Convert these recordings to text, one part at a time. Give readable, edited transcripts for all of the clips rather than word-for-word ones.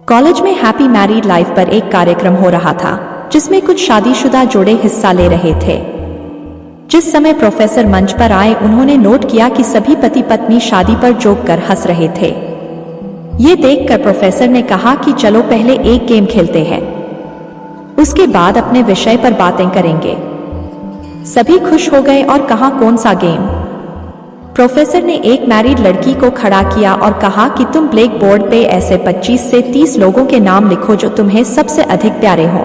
College में happy married life पर एक कार्यक्रम हो रहा था जिसमें कुछ शादीशुदा जोड़े हिस्सा ले रहे थे। जिस समय प्रोफेसर मंच पर आए उन्होंने नोट किया कि सभी पति पत्नी शादी पर जोक कर हंस रहे थे। ये देखकर प्रोफेसर ने कहा कि चलो पहले एक गेम खेलते हैं, उसके बाद अपने विषय पर बातें करेंगे। सभी खुश हो गए और कहा कौन सा गेम। प्रोफेसर ने एक मैरिड लड़की को खड़ा किया और कहा कि तुम ब्लैक बोर्ड पे ऐसे 25 से 30 लोगों के नाम लिखो जो तुम्हें सबसे अधिक प्यारे हों।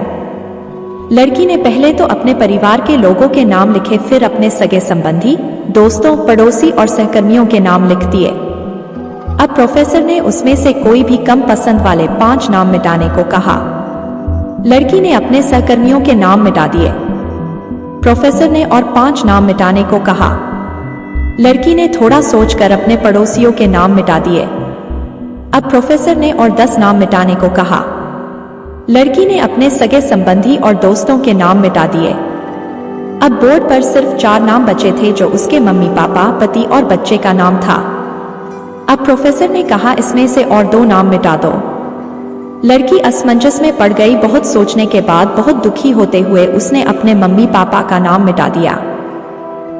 लड़की ने पहले तो अपने परिवार के लोगों के नाम लिखे, फिर अपने सगे संबंधी, दोस्तों, पड़ोसी और सहकर्मियों के नाम लिख दिए। अब प्रोफेसर ने उसमें से कोई भी कम पसंद वाले 5 नाम मिटाने को कहा। लड़की ने अपने सहकर्मियों के नाम मिटा दिए। प्रोफेसर ने और 5 नाम मिटाने को कहा। लड़की ने थोड़ा सोचकर अपने पड़ोसियों के नाम मिटा दिए। अब प्रोफेसर ने और 10 नाम मिटाने को कहा। लड़की ने अपने सगे संबंधी और दोस्तों के नाम मिटा दिए। अब बोर्ड पर सिर्फ 4 नाम बचे थे जो उसके मम्मी पापा, पति और बच्चे का नाम था। अब प्रोफेसर ने कहा इसमें से और 2 नाम मिटा दो। लड़की असमंजस में पड़ गई। बहुत सोचने के बाद बहुत दुखी होते हुए उसने अपने मम्मी पापा का नाम मिटा दिया।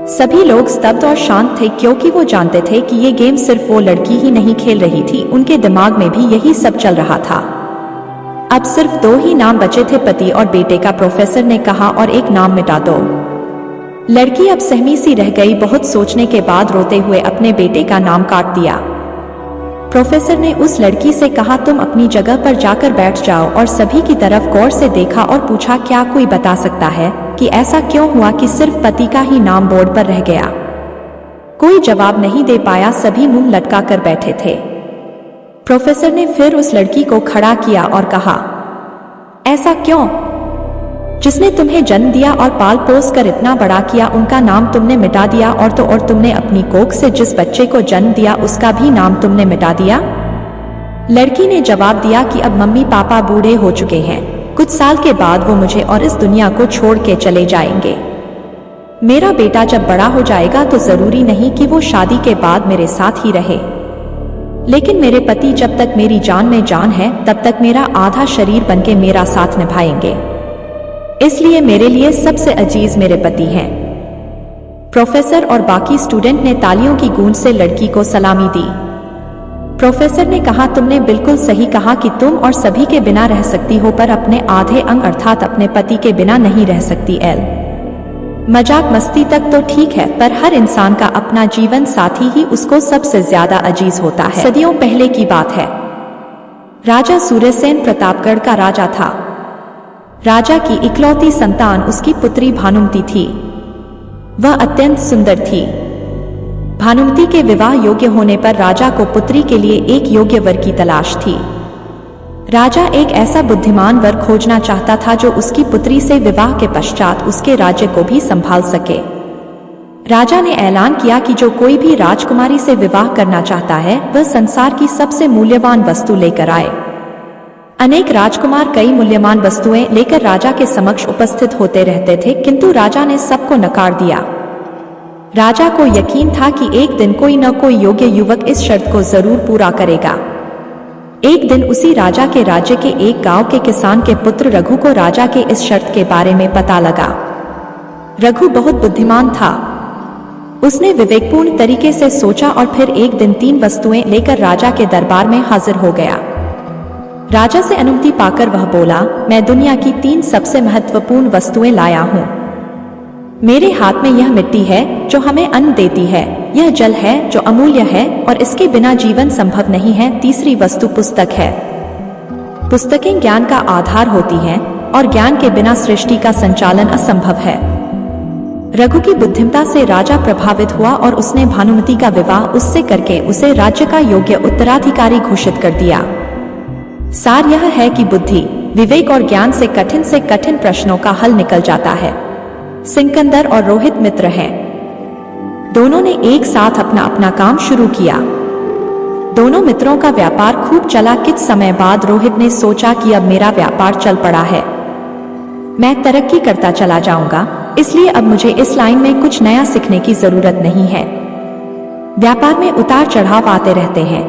सभी लोग स्तब्ध और शांत थे क्योंकि वो जानते थे कि ये गेम सिर्फ वो लड़की ही नहीं खेल रही थी, उनके दिमाग में भी यही सब चल रहा था। अब सिर्फ 2 ही नाम बचे थे, पति और बेटे का। प्रोफेसर ने कहा और एक नाम मिटा दो। लड़की अब सहमी सी रह गई। बहुत सोचने के बाद रोते हुए अपने बेटे का नाम काट दिया। प्रोफेसर ने उस लड़की से कहा तुम अपनी जगह पर जाकर बैठ जाओ और सभी की तरफ गौर से देखा और पूछा क्या कोई बता सकता है कि ऐसा क्यों हुआ कि सिर्फ पति का ही नाम बोर्ड पर रह गया। कोई जवाब नहीं दे पाया, सभी मुंह लटका कर बैठे थे। प्रोफेसर ने फिर उस लड़की को खड़ा किया और कहा ऐसा क्यों? जिसने तुम्हें जन्म दिया और पाल पोस कर इतना बड़ा किया उनका नाम तुमने मिटा दिया, और तुमने अपनी कोख से जिस बच्चे को जन्म दिया उसका भी नाम तुमने मिटा दिया। लड़की ने जवाब दिया कि अब मम्मी पापा बूढ़े हो चुके हैं, कुछ साल के बाद वो मुझे और इस दुनिया को छोड़ के चले जाएंगे। मेरा बेटा जब बड़ा हो जाएगा तो जरूरी नहीं कि वो शादी के बाद मेरे साथ ही रहे, लेकिन मेरे पति जब तक मेरी जान में जान है तब तक मेरा आधा शरीर बनके मेरा साथ निभाएंगे। इसलिए मेरे लिए सबसे अजीज मेरे पति हैं। प्रोफेसर और बाकी स्टूडेंट ने तालियों की गूंज से लड़की को सलामी दी। प्रोफेसर ने कहा तुमने बिल्कुल सही कहा कि तुम और सभी के बिना रह सकती हो, पर अपने आधे अंग अर्थात अपने पति के बिना नहीं रह सकती। मजाक मस्ती तक तो ठीक है, पर हर इंसान का अपना जीवन साथी ही उसको सबसे ज्यादा अजीज होता है। सदियों पहले की बात है। राजा सूर्यसेन प्रतापगढ़ का राजा था। राजा की इकलौती संतान उसकी पुत्री भानुमती थी। वह अत्यंत सुंदर थी। भानुमती के विवाह योग्य होने पर राजा को पुत्री के लिए एक योग्य वर की तलाश थी। राजा एक ऐसा बुद्धिमान वर खोजना चाहता था जो उसकी पुत्री से विवाह के पश्चात उसके राज्य को भी संभाल सके। राजा ने ऐलान किया कि जो कोई भी राजकुमारी से विवाह करना चाहता है वह संसार की सबसे मूल्यवान वस्तु लेकर आए। अनेक राजकुमार कई मूल्यवान वस्तुएं लेकर राजा के समक्ष उपस्थित होते रहते थे, किंतु राजा ने सबको नकार दिया। राजा को यकीन था कि एक दिन कोई न कोई योग्य युवक इस शर्त को जरूर पूरा करेगा। एक दिन उसी राजा के राज्य के एक गांव के किसान के पुत्र रघु को राजा के इस शर्त के बारे में पता लगा। रघु बहुत बुद्धिमान था। उसने विवेकपूर्ण तरीके से सोचा और फिर एक दिन 3 वस्तुएं लेकर राजा के दरबार में हाजिर हो गया। राजा से अनुमति पाकर वह बोला, मैं दुनिया की 3 सबसे महत्वपूर्ण वस्तुएं लाया हूं। मेरे हाथ में यह मिट्टी है जो हमें अन्न देती है, यह जल है जो अमूल्य है और इसके बिना जीवन संभव नहीं है। तीसरी वस्तु पुस्तक है। पुस्तकें ज्ञान का आधार होती हैं और ज्ञान के बिना सृष्टि का संचालन असंभव है। रघु की बुद्धिमता से राजा प्रभावित हुआ और उसने भानुमती का विवाह उससे करके उसे राज्य का योग्य उत्तराधिकारी घोषित कर दिया। सार यह है कि बुद्धि, विवेक और ज्ञान से कठिन प्रश्नों का हल निकल जाता है। सिकंदर और रोहित मित्र हैं। दोनों ने एक साथ अपना अपना काम शुरू किया। दोनों मित्रों का व्यापार खूब चला। कुछ समय बाद रोहित ने सोचा कि अब मेरा व्यापार चल पड़ा है, मैं तरक्की करता चला जाऊंगा, इसलिए अब मुझे इस लाइन में कुछ नया सीखने की जरूरत नहीं है। व्यापार में उतार चढ़ाव आते रहते हैं।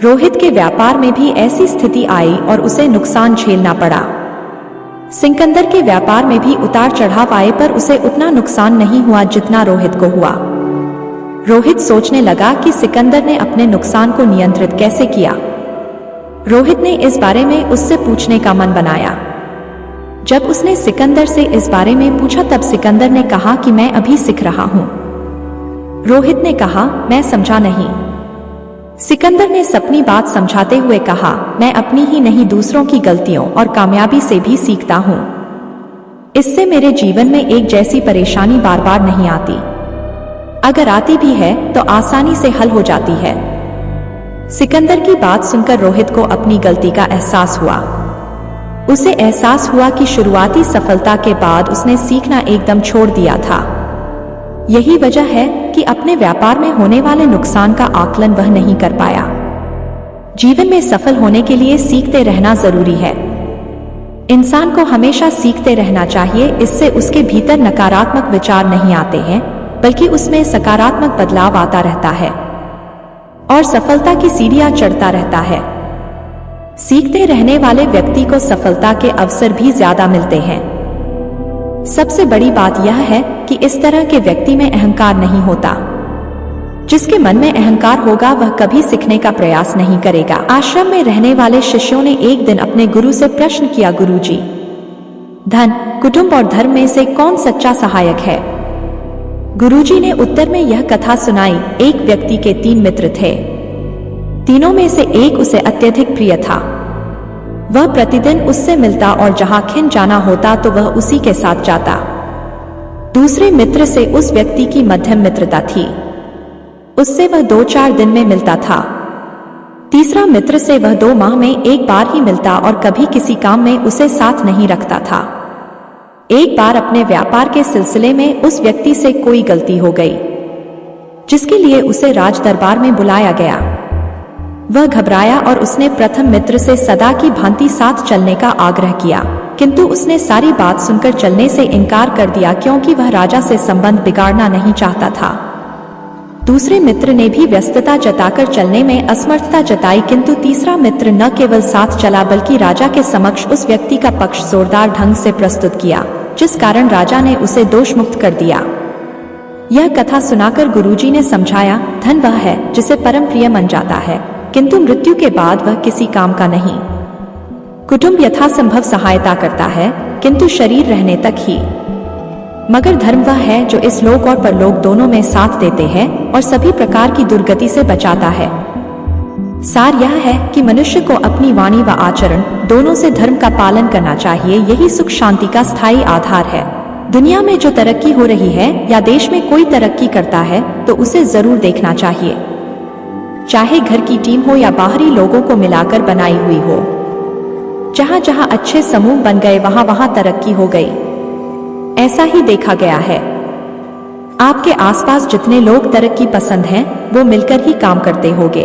रोहित के व्यापार में भी ऐसी स्थिति आई और उसे नुकसान झेलना पड़ा। सिकंदर के व्यापार में भी उतार चढ़ाव आए पर उसे उतना नुकसान नहीं हुआ जितना रोहित को हुआ। रोहित सोचने लगा कि सिकंदर ने अपने नुकसान को नियंत्रित कैसे किया। रोहित ने इस बारे में उससे पूछने का मन बनाया। जब उसने सिकंदर से इस बारे में पूछा तब सिकंदर ने कहा कि मैं अभी सीख रहा हूं। रोहित ने कहा, मैं समझा नहीं। सिकंदर ने अपनी बात समझाते हुए कहा, मैं अपनी ही नहीं दूसरों की गलतियों और कामयाबी से भी सीखता हूं। इससे मेरे जीवन में एक जैसी परेशानी बार बार नहीं आती। अगर आती भी है तो आसानी से हल हो जाती है। सिकंदर की बात सुनकर रोहित को अपनी गलती का एहसास हुआ। उसे एहसास हुआ कि शुरुआती सफलता के बाद उसने सीखना एकदम छोड़ दिया था। यही वजह है कि अपने व्यापार में होने वाले नुकसान का आकलन वह नहीं कर पाया। जीवन में सफल होने के लिए सीखते रहना जरूरी है। इंसान को हमेशा सीखते रहना चाहिए। इससे उसके भीतर नकारात्मक विचार नहीं आते हैं, बल्कि उसमें सकारात्मक बदलाव आता रहता है और सफलता की सीढ़ियां चढ़ता रहता है। सीखते रहने वाले व्यक्ति को सफलता के अवसर भी ज्यादा मिलते हैं। सबसे बड़ी बात यह है कि इस तरह के व्यक्ति में अहंकार नहीं होता। जिसके मन में अहंकार होगा वह कभी सीखने का प्रयास नहीं करेगा। आश्रम में रहने वाले शिष्यों ने एक दिन अपने गुरु से प्रश्न किया, गुरुजी, धन, कुटुंब और धर्म में से कौन सच्चा सहायक है? गुरुजी ने उत्तर में यह कथा सुनाई। एक व्यक्ति के 3 मित्र थे। तीनों में से एक उसे अत्यधिक प्रिय था। वह प्रतिदिन उससे मिलता और जहां खिन जाना होता तो वह उसी के साथ जाता। दूसरे मित्र से उस व्यक्ति की मध्यम मित्रता थी। उससे वह 2-4 दिन में मिलता था। तीसरा मित्र से वह 2 माह में एक बार ही मिलता और कभी किसी काम में उसे साथ नहीं रखता था। एक बार अपने व्यापार के सिलसिले में उस व्यक्ति से कोई गलती हो गई, जिसके लिए उसे राज दरबार में बुलाया गया। वह घबराया और उसने प्रथम मित्र से सदा की भांति साथ चलने का आग्रह किया, किंतु उसने सारी बात सुनकर चलने से इनकार कर दिया, क्योंकि वह राजा से संबंध बिगाड़ना नहीं चाहता था। दूसरे मित्र ने भी व्यस्तता जताकर चलने में असमर्थता जताई, किंतु तीसरा मित्र न केवल साथ चला बल्कि राजा के समक्ष उस व्यक्ति का पक्ष जोरदार ढंग से प्रस्तुत किया, जिस कारण राजा ने उसे दोष मुक्त कर दिया। यह कथा सुनाकर गुरुजी ने समझाया, धन वह है जिसे परम प्रिय मन जाता है, किंतु मृत्यु के बाद वह किसी काम का नहीं। कुटुंब यथासंभव सहायता करता है, किंतु शरीर रहने तक ही। मगर धर्म वह है जो इस लोक और परलोक दोनों में साथ देते हैं और सभी प्रकार की दुर्गति से बचाता है। सार यह है कि मनुष्य को अपनी वाणी व आचरण दोनों से धर्म का पालन करना चाहिए। यही सुख शांति का स्थायी आधार है। दुनिया में जो तरक्की हो रही है या देश में कोई तरक्की करता है तो उसे जरूर देखना चाहिए, चाहे घर की टीम हो या बाहरी लोगों को मिलाकर बनाई हुई हो। जहां जहां अच्छे समूह बन गए वहां वहां तरक्की हो गई। ऐसा ही देखा गया है। आपके आसपास जितने लोग तरक्की पसंद हैं वो मिलकर ही काम करते होंगे।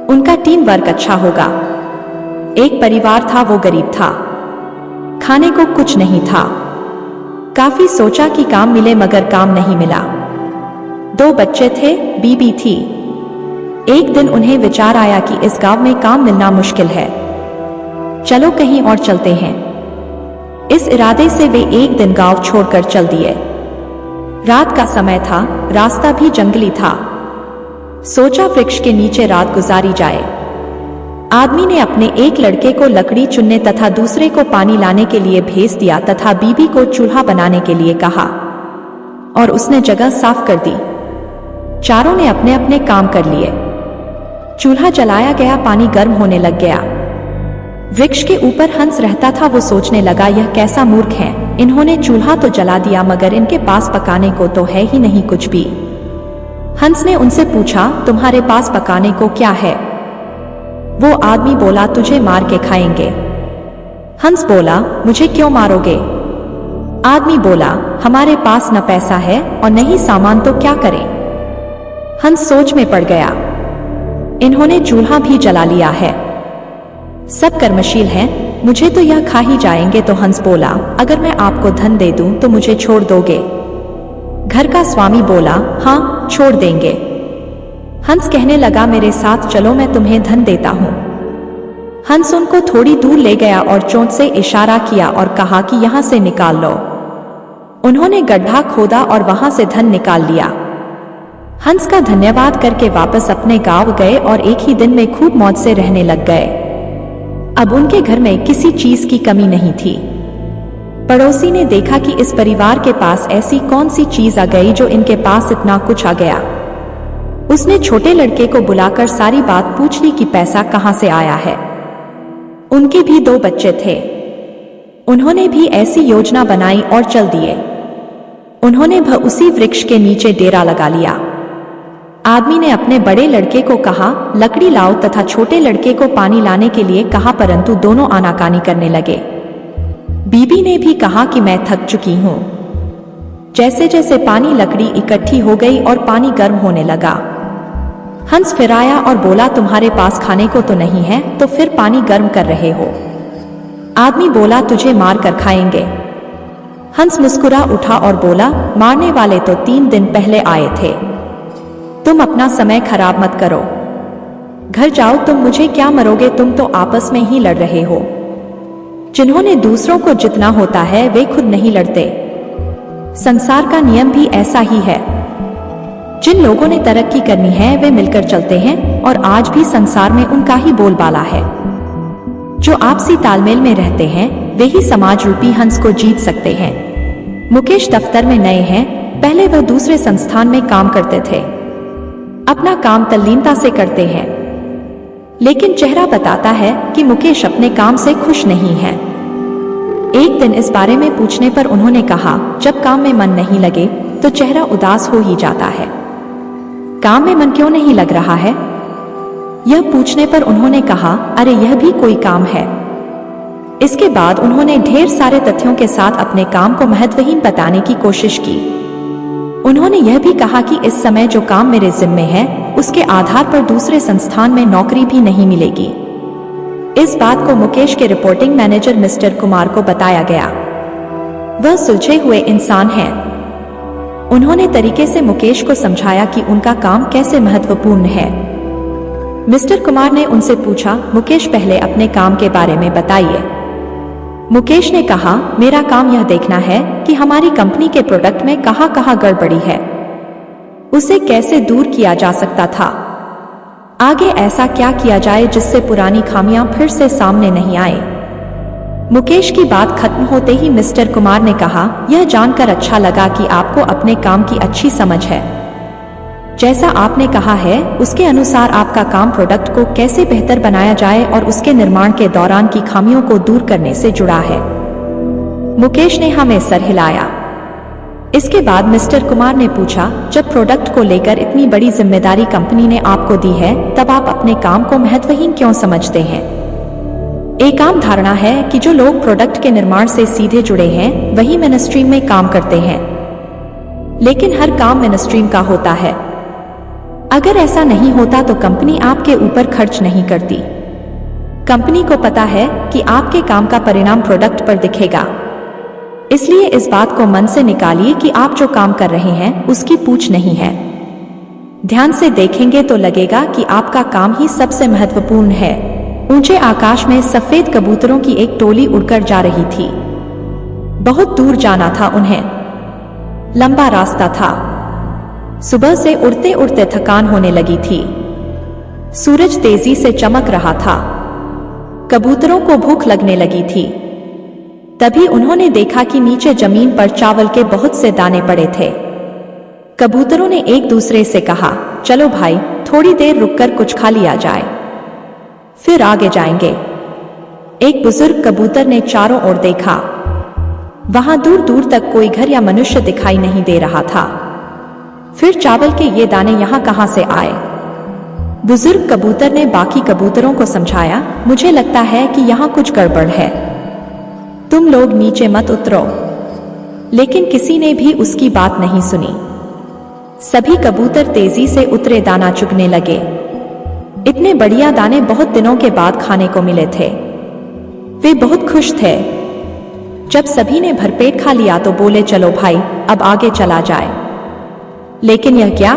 उनका टीम वर्क अच्छा होगा। एक परिवार था, वो गरीब था, खाने को कुछ नहीं था। काफी सोचा कि काम मिले मगर काम नहीं मिला। 2 बच्चे थे, बीबी थी। एक दिन उन्हें विचार आया कि इस गांव में काम मिलना मुश्किल है, चलो कहीं और चलते हैं। इस इरादे से वे एक दिन गांव छोड़कर चल दिए। रात का समय था, रास्ता भी जंगली था। सोचा वृक्ष के नीचे रात गुजारी जाए। आदमी ने अपने एक लड़के को लकड़ी चुनने तथा दूसरे को पानी लाने के लिए भेज दिया तथा बीबी को चूल्हा बनाने के लिए कहा और उसने जगह साफ कर दी। चारों ने अपने अपने काम कर लिए। चूल्हा जलाया गया, पानी गर्म होने लग गया। वृक्ष के ऊपर हंस रहता था। वो सोचने लगा, यह कैसा मूर्ख है, इन्होंने चूल्हा तो जला दिया मगर इनके पास पकाने को तो है ही नहीं कुछ भी। हंस ने उनसे पूछा, तुम्हारे पास पकाने को क्या है? वो आदमी बोला, तुझे मार के खाएंगे। हंस बोला, मुझे क्यों मारोगे? आदमी बोला, हमारे पास न पैसा है और न ही सामान, तो क्या करें? हंस सोच में पड़ गया। इन्होंने चूल्हा भी जला लिया है, सब कर्मशील हैं, मुझे तो यह खा ही जाएंगे। तो हंस बोला, अगर मैं आपको धन दे दूं तो मुझे छोड़ दोगे? घर का स्वामी बोला, हाँ छोड़ देंगे। हंस कहने लगा, मेरे साथ चलो, मैं तुम्हें धन देता हूं। हंस उनको थोड़ी दूर ले गया और चोंच से इशारा किया और कहा कि यहां से निकाल लो। उन्होंने गड्ढा खोदा और वहां से धन निकाल लिया। हंस का धन्यवाद करके वापस अपने गांव गए और एक ही दिन में खूब मौज से रहने लग गए। अब उनके घर में किसी चीज की कमी नहीं थी। पड़ोसी ने देखा कि इस परिवार के पास ऐसी कौन सी चीज आ गई जो इनके पास इतना कुछ आ गया। उसने छोटे लड़के को बुलाकर सारी बात पूछ ली कि पैसा कहां से आया है। उनके भी 2 बच्चे थे। उन्होंने भी ऐसी योजना बनाई और चल दिए। उन्होंने उसी वृक्ष के नीचे डेरा लगा लिया। आदमी ने अपने बड़े लड़के को कहा, लकड़ी लाओ, तथा छोटे लड़के को पानी लाने के लिए कहा, परंतु दोनों आनाकानी करने लगे। बीबी ने भी कहा कि मैं थक चुकी हूं। जैसे जैसे पानी लकड़ी इकट्ठी हो गई और पानी गर्म होने लगा। हंस फिर आया और बोला, तुम्हारे पास खाने को तो नहीं है, तो फिर पानी गर्म कर रहे हो। आदमी बोला, तुझे मार कर खाएंगे। हंस मुस्कुरा उठा और बोला, मारने वाले तो 3 दिन पहले आए थे। तुम अपना समय खराब मत करो, घर जाओ, तुम मुझे क्या मरोगे, तुम तो आपस में ही लड़ रहे हो। जिन्होंने दूसरों को जितना होता है वे खुद नहीं लड़ते। संसार का नियम भी ऐसा ही है। जिन लोगों ने तरक्की करनी है वे मिलकर चलते हैं और आज भी संसार में उनका ही बोलबाला है। जो आपसी तालमेल में रहते हैं वे ही समाज रूपी हंस को जीत सकते हैं। मुकेश दफ्तर में नए हैं, पहले वह दूसरे संस्थान में काम करते थे। अपना काम तल्लीनता से करते हैं, लेकिन चेहरा बताता है कि मुकेश अपने काम से खुश नहीं है। एक दिन इस बारे में पूछने पर उन्होंने कहा, जब काम में मन नहीं लगे तो चेहरा उदास हो ही जाता है। काम में मन क्यों नहीं लग रहा है? यह पूछने पर उन्होंने कहा, अरे यह भी कोई काम है। इसके बाद उन्होंने ढेर सारे तथ्यों के साथ अपने काम को महत्वहीन बताने की कोशिश की। उन्होंने यह भी कहा कि इस समय जो काम मेरे जिम्मे है उसके आधार पर दूसरे संस्थान में नौकरी भी नहीं मिलेगी। इस बात को मुकेश के रिपोर्टिंग मैनेजर मिस्टर कुमार को बताया गया। वह सुलझे हुए इंसान हैं। उन्होंने तरीके से मुकेश को समझाया कि उनका काम कैसे महत्वपूर्ण है। मिस्टर कुमार ने उनसे पूछा, मुकेश पहले अपने काम के बारे में बताइए। मुकेश ने कहा, मेरा काम यह देखना है कि हमारी कंपनी के प्रोडक्ट में कहां गड़बड़ी है, उसे कैसे दूर किया जा सकता था, आगे ऐसा क्या किया जाए जिससे पुरानी खामियां फिर से सामने नहीं आए। मुकेश की बात खत्म होते ही मिस्टर कुमार ने कहा, यह जानकर अच्छा लगा कि आपको अपने काम की अच्छी समझ है। जैसा आपने कहा है उसके अनुसार आपका काम प्रोडक्ट को कैसे बेहतर बनाया जाए और उसके निर्माण के दौरान की खामियों को दूर करने से जुड़ा है। मुकेश ने हमें सर हिलाया। इसके बाद मिस्टर कुमार ने पूछा, जब प्रोडक्ट को लेकर इतनी बड़ी जिम्मेदारी कंपनी ने आपको दी है तब आप अपने काम को महत्वहीन क्यों समझते हैं? एक आम धारणा है कि जो लोग प्रोडक्ट के निर्माण से सीधे जुड़े हैं वही मेनस्ट्रीम में काम करते हैं, लेकिन हर काम मेनस्ट्रीम का होता है। अगर ऐसा नहीं होता तो कंपनी आपके ऊपर खर्च नहीं करती। कंपनी को पता है कि आपके काम का परिणाम प्रोडक्ट पर दिखेगा, इसलिए इस बात को मन से निकालिए कि आप जो काम कर रहे हैं उसकी पूछ नहीं है। ध्यान से देखेंगे तो लगेगा कि आपका काम ही सबसे महत्वपूर्ण है। ऊंचे आकाश में सफेद कबूतरों की एक टोली उड़कर जा रही थी। बहुत दूर जाना था उन्हें, लंबा रास्ता था। सुबह से उड़ते उड़ते थकान होने लगी थी। सूरज तेजी से चमक रहा था। कबूतरों को भूख लगने लगी थी। तभी उन्होंने देखा कि नीचे जमीन पर चावल के बहुत से दाने पड़े थे। कबूतरों ने एक दूसरे से कहा, चलो भाई थोड़ी देर रुककर कुछ खा लिया जाए, फिर आगे जाएंगे। एक बुजुर्ग कबूतर ने चारों ओर देखा। वहां दूर दूर तक कोई घर या मनुष्य दिखाई नहीं दे रहा था। फिर चावल के ये दाने यहां कहां से आए? बुजुर्ग कबूतर ने बाकी कबूतरों को समझाया, मुझे लगता है कि यहां कुछ गड़बड़ है, तुम लोग नीचे मत उतरो। लेकिन किसी ने भी उसकी बात नहीं सुनी। सभी कबूतर तेजी से उतरे, दाना चुगने लगे। इतने बढ़िया दाने बहुत दिनों के बाद खाने को मिले थे। वे बहुत खुश थे। जब सभी ने भरपेट खा लिया तो बोले, चलो भाई अब आगे चला जाए। लेकिन यह क्या?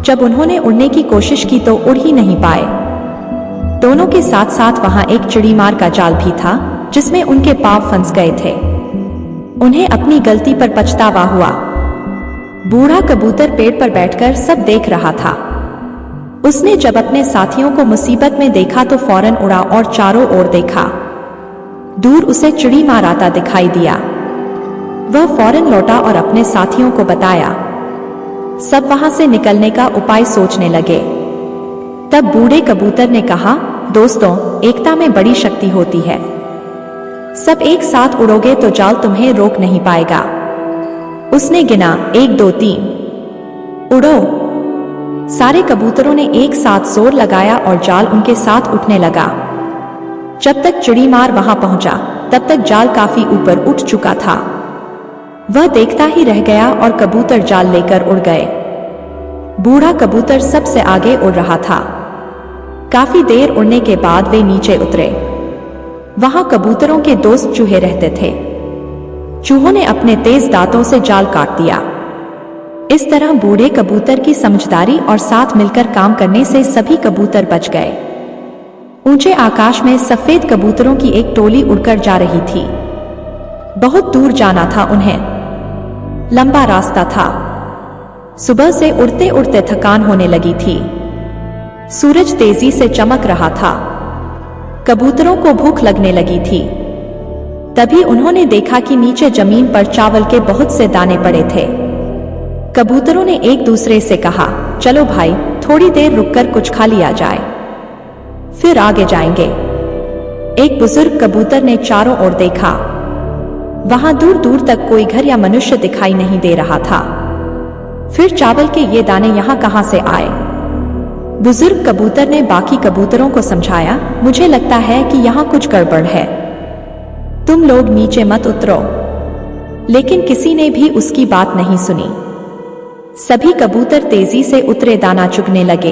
जब उन्होंने उड़ने की कोशिश की तो उड़ ही नहीं पाए। दोनों के साथ साथ वहां एक चिड़ीमार का जाल भी था जिसमें उनके पांव फंस गए थे। उन्हें अपनी गलती पर पछतावा हुआ। बूढ़ा कबूतर पेड़ पर बैठकर सब देख रहा था। उसने जब अपने साथियों को मुसीबत में देखा तो फौरन उड़ा और चारों ओर देखा। दूर उसे चिड़ीमार आता दिखाई दिया। वह फौरन लौटा और अपने साथियों को बताया। सब वहां से निकलने का उपाय सोचने लगे। तब बूढ़े कबूतर ने कहा, दोस्तों, एकता में बड़ी शक्ति होती है। सब एक साथ उड़ोगे तो जाल तुम्हें रोक नहीं पाएगा। उसने गिना, 1 2 3, उड़ो। सारे कबूतरों ने एक साथ जोर लगाया और जाल उनके साथ उठने लगा। जब तक चिड़ीमार वहां पहुंचा तब तक जाल काफी ऊपर उठ चुका था। वह देखता ही रह गया और कबूतर जाल लेकर उड़ गए। बूढ़ा कबूतर सबसे आगे उड़ रहा था। काफी देर उड़ने के बाद वे नीचे उतरे। वहां कबूतरों के दोस्त चूहे रहते थे। चूहों ने अपने तेज दांतों से जाल काट दिया। इस तरह बूढ़े कबूतर की समझदारी और साथ मिलकर काम करने से सभी कबूतर बच गए। ऊंचे आकाश में सफेद कबूतरों की एक टोली उड़कर जा रही थी। बहुत दूर जाना था उन्हें। लंबा रास्ता था। सुबह से उड़ते उड़ते थकान होने लगी थी। सूरज तेजी से चमक रहा था। कबूतरों को भूख लगने लगी थी। तभी उन्होंने देखा कि नीचे जमीन पर चावल के बहुत से दाने पड़े थे। कबूतरों ने एक दूसरे से कहा, चलो भाई, थोड़ी देर रुककर कुछ खा लिया जाए, फिर आगे जाएंगे। एक बुजुर्ग कबूतर ने चारों ओर देखा। वहां दूर दूर तक कोई घर या मनुष्य दिखाई नहीं दे रहा था। फिर चावल के ये दाने यहां कहां से आए? बुजुर्ग कबूतर ने बाकी कबूतरों को समझाया, मुझे लगता है कि यहां कुछ गड़बड़ है। तुम लोग नीचे मत उतरो। लेकिन किसी ने भी उसकी बात नहीं सुनी। सभी कबूतर तेजी से उतरे दाना चुगने लगे।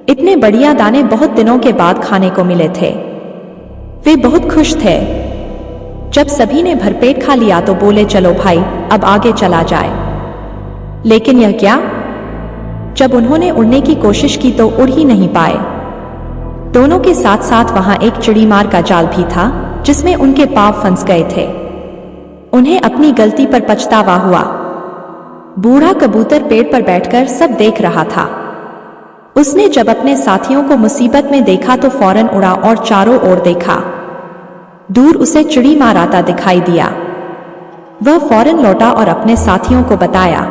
इतने बढ़िया दाने बहुत दिनों के बाद खाने को मिले थे। वे बहुत खुश थे। जब सभी ने भरपेट खा लिया तो बोले, चलो भाई, अब आगे चला जाए। लेकिन यह क्या? जब उन्होंने उड़ने की कोशिश की तो उड़ ही नहीं पाए। दोनों के साथ साथ वहां एक चिड़ीमार का जाल भी था जिसमें उनके पांव फंस गए थे। उन्हें अपनी गलती पर पछतावा हुआ। बूढ़ा कबूतर पेड़ पर बैठकर सब देख रहा था। उसने जब अपने साथियों को मुसीबत में देखा तो फौरन उड़ा और चारों ओर देखा। दूर उसे चिड़ीमार आता दिखाई दिया। वह फौरन लौटा और अपने साथियों को बताया।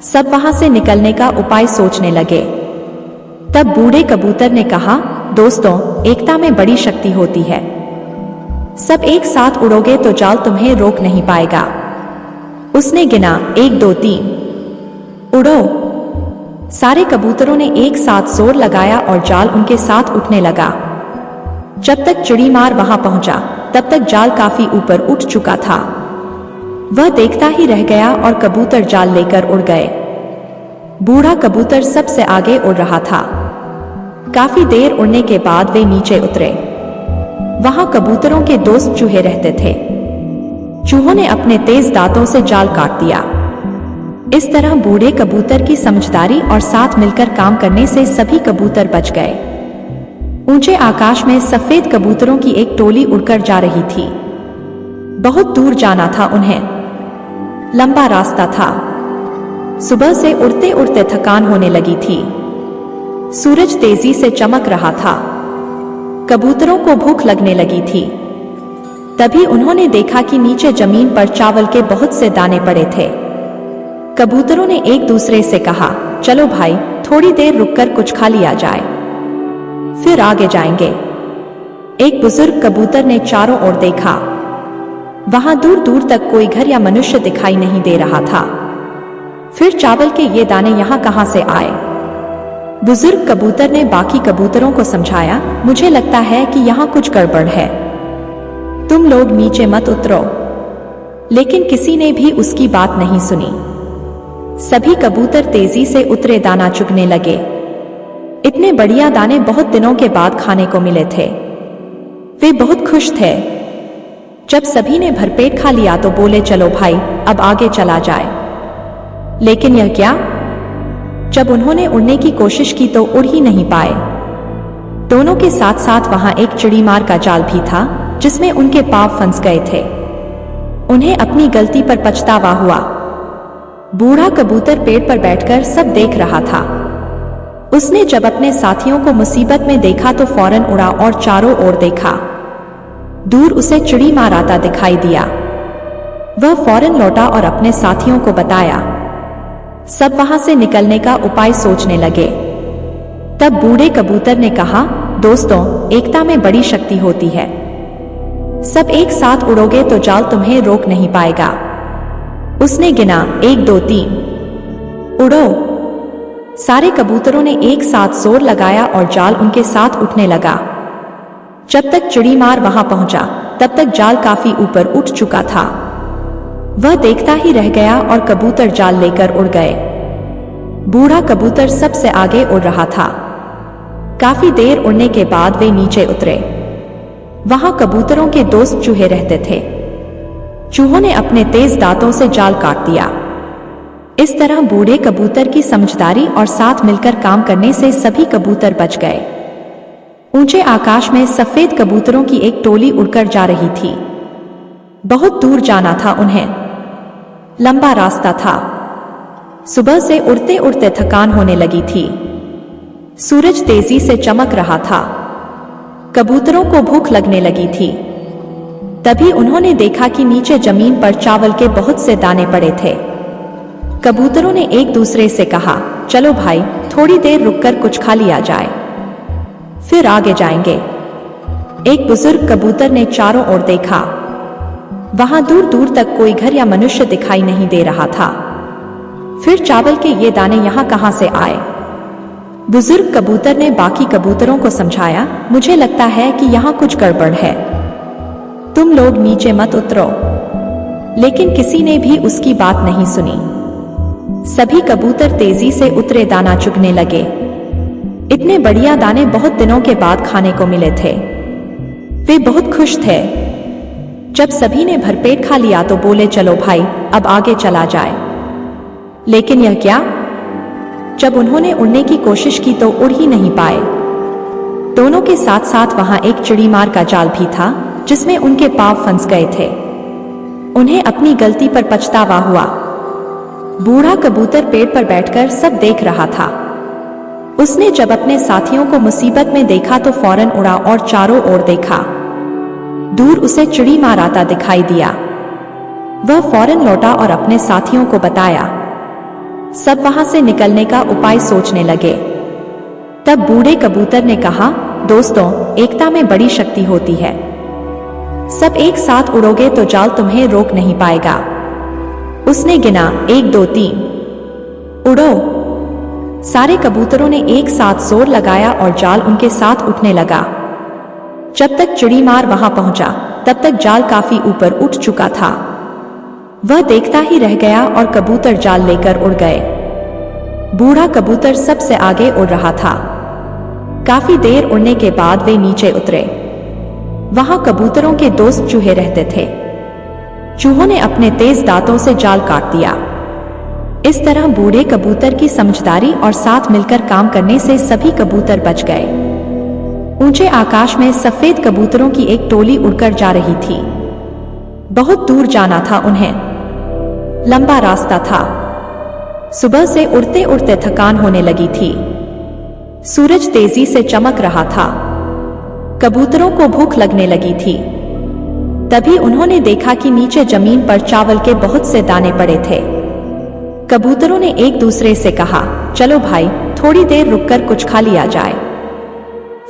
सब वहां से निकलने का उपाय सोचने लगे। तब बूढ़े कबूतर ने कहा, दोस्तों, एकता में बड़ी शक्ति होती है। सब एक साथ उड़ोगे तो जाल तुम्हें रोक नहीं पाएगा। उसने गिना, 1 2 3, उड़ो। सारे कबूतरों ने एक साथ जोर लगाया और जाल उनके साथ उठने लगा। जब तक चिड़ीमार वहां पहुंचा तब तक जाल काफी ऊपर उठ चुका था। वह देखता ही रह गया और कबूतर जाल लेकर उड़ गए। बूढ़ा कबूतर सबसे आगे उड़ रहा था। काफी देर उड़ने के बाद वे नीचे उतरे। वहां कबूतरों के दोस्त चूहे रहते थे। चूहों ने अपने तेज दांतों से जाल काट दिया। इस तरह बूढ़े कबूतर की समझदारी और साथ मिलकर काम करने से सभी कबूतर बच गए। ऊंचे आकाश में सफेद कबूतरों की एक टोली उड़कर जा रही थी। बहुत दूर जाना था उन्हें। लंबा रास्ता था। सुबह से उड़ते उड़ते थकान होने लगी थी। सूरज तेजी से चमक रहा था। कबूतरों को भूख लगने लगी थी। तभी उन्होंने देखा कि नीचे जमीन पर चावल के बहुत से दाने पड़े थे। कबूतरों ने एक दूसरे से कहा, चलो भाई, थोड़ी देर रुककर कुछ खा लिया जाए, फिर आगे जाएंगे। एक बुजुर्ग कबूतर ने चारों ओर देखा। वहां दूर दूर तक कोई घर या मनुष्य दिखाई नहीं दे रहा था। फिर चावल के ये दाने यहां कहां से आए? बुजुर्ग कबूतर ने बाकी कबूतरों को समझाया, मुझे लगता है कि यहां कुछ गड़बड़ है। तुम लोग नीचे मत उतरो। लेकिन किसी ने भी उसकी बात नहीं सुनी। सभी कबूतर तेजी से उतरे दाना चुगने लगे। इतने बढ़िया दाने बहुत दिनों के बाद खाने को मिले थे। वे बहुत खुश थे। जब सभी ने भरपेट खा लिया तो बोले, चलो भाई, अब आगे चला जाए। लेकिन यह क्या? जब उन्होंने उड़ने की कोशिश की तो उड़ ही नहीं पाए। दोनों के साथ साथ वहां एक चिड़ीमार का जाल भी था जिसमें उनके पांव फंस गए थे। उन्हें अपनी गलती पर पछतावा हुआ। बूढ़ा कबूतर पेड़ पर बैठकर सब देख रहा था। उसने जब अपने साथियों को मुसीबत में देखा तो फौरन उड़ा और चारों ओर देखा। दूर उसे चिड़ीमार आता दिखाई दिया। वह फौरन लौटा और अपने साथियों को बताया। सब वहां से निकलने का उपाय सोचने लगे। तब बूढ़े कबूतर ने कहा, दोस्तों, एकता में बड़ी शक्ति होती है। सब एक साथ उड़ोगे तो जाल तुम्हें रोक नहीं पाएगा। उसने गिना, 1 2 3, उड़ो। सारे कबूतरों ने एक साथ जोर लगाया और जाल उनके साथ उठने लगा। जब तक चिड़ीमार वहां पहुंचा तब तक जाल काफी ऊपर उठ चुका था। वह देखता ही रह गया और कबूतर जाल लेकर उड़ गए। बूढ़ा कबूतर सबसे आगे उड़ रहा था। काफी देर उड़ने के बाद वे नीचे उतरे। वहां कबूतरों के दोस्त चूहे रहते थे। चूहों ने अपने तेज दांतों से जाल काट दिया। इस तरह बूढ़े कबूतर की समझदारी और साथ मिलकर काम करने से सभी कबूतर बच गए। ऊंचे आकाश में सफेद कबूतरों की एक टोली उड़कर जा रही थी। बहुत दूर जाना था उन्हें। लंबा रास्ता था। सुबह से उड़ते उड़ते थकान होने लगी थी। सूरज तेजी से चमक रहा था। कबूतरों को भूख लगने लगी थी। तभी उन्होंने देखा कि नीचे जमीन पर चावल के बहुत से दाने पड़े थे। कबूतरों ने एक दूसरे से कहा, चलो भाई, थोड़ी देर रुककर कुछ खा लिया जाए, फिर आगे जाएंगे। एक बुजुर्ग कबूतर ने चारों ओर देखा। वहां दूर दूर तक कोई घर या मनुष्य दिखाई नहीं दे रहा था। फिर चावल के ये दाने यहां कहां से आए? बुजुर्ग कबूतर ने बाकी कबूतरों को समझाया, मुझे लगता है कि यहां कुछ गड़बड़ है। तुम लोग नीचे मत उतरो। लेकिन किसी ने भी उसकी बात नहीं सुनी। सभी कबूतर तेजी से उतरे, दाना चुगने लगे। इतने बढ़िया दाने बहुत दिनों के बाद खाने को मिले थे। वे बहुत खुश थे। जब सभी ने भरपेट खा लिया तो बोले, चलो भाई, अब आगे चला जाए। लेकिन यह क्या? जब उन्होंने उड़ने की कोशिश की तो उड़ ही नहीं पाए। दोनों के साथ साथ वहां एक चिड़ीमार का जाल भी था जिसमें उनके पांव फंस गए थे। उन्हें अपनी गलती पर पछतावा हुआ। बूढ़ा कबूतर पेड़ पर बैठकर सब देख रहा था। उसने जब अपने साथियों को मुसीबत में देखा तो फौरन उड़ा और चारों ओर देखा। दूर उसे चिड़ीमार आता दिखाई दिया। वह फौरन लौटा और अपने साथियों को बताया। सब वहां से निकलने का उपाय सोचने लगे। तब बूढ़े कबूतर ने कहा, दोस्तों, एकता में बड़ी शक्ति होती है। सब एक साथ उड़ोगे तो जाल तुम्हें रोक नहीं पाएगा। उसने गिना, 1 2 3, उड़ो। सारे कबूतरों ने एक साथ जोर लगाया और जाल उनके साथ उठने लगा। जब तक चिड़ीमार वहां पहुंचा तब तक जाल काफी ऊपर उठ चुका था। वह देखता ही रह गया और कबूतर जाल लेकर उड़ गए। बूढ़ा कबूतर सबसे आगे उड़ रहा था। काफी देर उड़ने के बाद वे नीचे उतरे। वहां कबूतरों के दोस्त चूहे रहते थे। चूहों ने अपने तेज दांतों से जाल काट दिया। इस तरह बूढ़े कबूतर की समझदारी और साथ मिलकर काम करने से सभी कबूतर बच गए। ऊंचे आकाश में सफेद कबूतरों की एक टोली उड़कर जा रही थी। बहुत दूर जाना था उन्हें। लंबा रास्ता था। सुबह से उड़ते उड़ते थकान होने लगी थी। सूरज तेजी से चमक रहा था। कबूतरों को भूख लगने लगी थी। तभी उन्होंने देखा कि नीचे जमीन पर चावल के बहुत से दाने पड़े थे। कबूतरों ने एक दूसरे से कहा, चलो भाई, थोड़ी देर रुककर कुछ खा लिया जाए,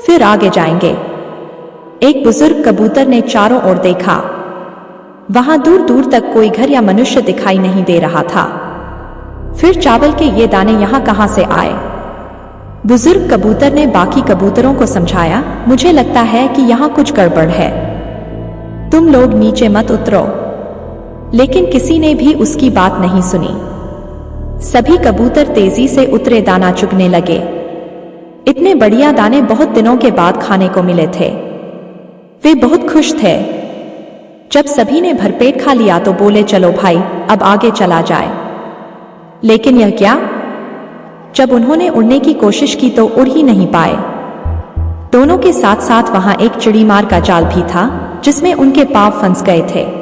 फिर आगे जाएंगे। एक बुजुर्ग कबूतर ने चारों ओर देखा। वहां दूर दूर तक कोई घर या मनुष्य दिखाई नहीं दे रहा था। फिर चावल के ये दाने यहां कहां से आए? बुजुर्ग कबूतर ने बाकी कबूतरों को समझाया, मुझे लगता है कि यहां कुछ गड़बड़ है। तुम लोग नीचे मत उतरो। लेकिन किसी ने भी उसकी बात नहीं सुनी। सभी कबूतर तेजी से उतरे, दाना चुगने लगे। इतने बढ़िया दाने बहुत दिनों के बाद खाने को मिले थे। वे बहुत खुश थे। जब सभी ने भरपेट खा लिया तो बोले, चलो भाई, अब आगे चला जाए। लेकिन यह क्या? जब उन्होंने उड़ने की कोशिश की तो उड़ ही नहीं पाए। दोनों के साथ साथ वहां एक चिड़ीमार का जाल भी था जिसमें उनके पांव फंस गए थे।